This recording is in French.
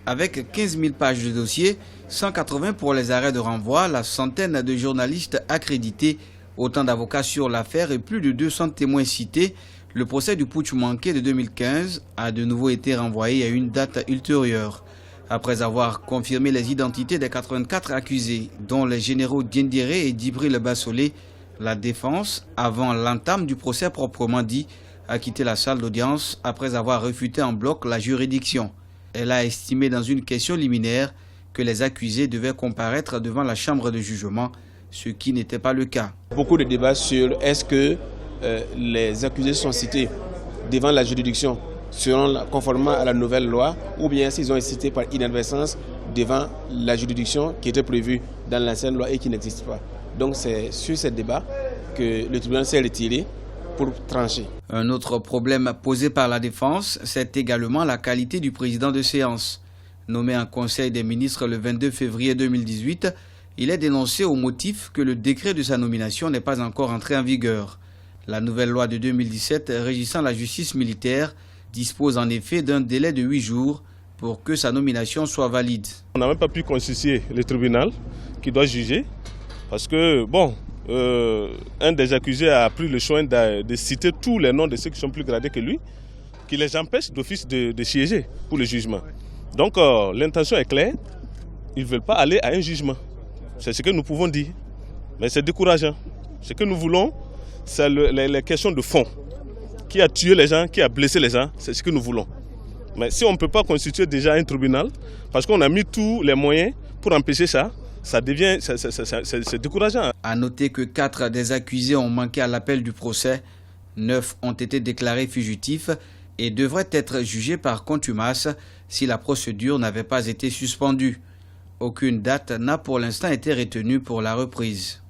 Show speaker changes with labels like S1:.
S1: Avec 15 000 pages de dossier, 180 pour les arrêts de renvoi, la centaine de journalistes accrédités, autant d'avocats sur l'affaire et plus de 200 témoins cités, le procès du putsch manqué de 2015 a de nouveau été renvoyé à une date ultérieure. Après avoir confirmé les identités des 84 accusés, dont les généraux Diendéré et Djibril Bassolé, la défense, avant l'entame du procès proprement dit, a quitté la salle d'audience après avoir refuté en bloc la juridiction. Elle a estimé dans une question liminaire que les accusés devaient comparaître devant la chambre de jugement, ce qui n'était pas le cas.
S2: Beaucoup de débats sur est-ce que les accusés sont cités devant la juridiction conformément à la nouvelle loi, ou bien s'ils ont été cités par inadvertance devant la juridiction qui était prévue dans l'ancienne loi et qui n'existe pas. Donc c'est sur ce débat que le tribunal s'est retiré pour trancher.
S1: Un autre problème posé par la défense, c'est également la qualité du président de séance. Nommé en Conseil des ministres le 22 février 2018, il est dénoncé au motif que le décret de sa nomination n'est pas encore entré en vigueur. La nouvelle loi de 2017 régissant la justice militaire dispose en effet d'un délai de 8 jours pour que sa nomination soit valide.
S3: On n'a même pas pu constituer le tribunal qui doit juger parce que, un des accusés a pris le soin de citer tous les noms de ceux qui sont plus gradés que lui, qui les empêche d'office de siéger pour le jugement. Donc l'intention est claire, ils ne veulent pas aller à un jugement. C'est ce que nous pouvons dire, mais c'est décourageant. Ce que nous voulons, c'est les questions de fond. Qui a tué les gens, qui a blessé les gens, c'est ce que nous voulons. Mais si on ne peut pas constituer déjà un tribunal, parce qu'on a mis tous les moyens pour empêcher ça, c'est décourageant.
S1: À noter que 4 des accusés ont manqué à l'appel du procès, 9 ont été déclarés fugitifs et devraient être jugés par contumace si la procédure n'avait pas été suspendue. Aucune date n'a pour l'instant été retenue pour la reprise.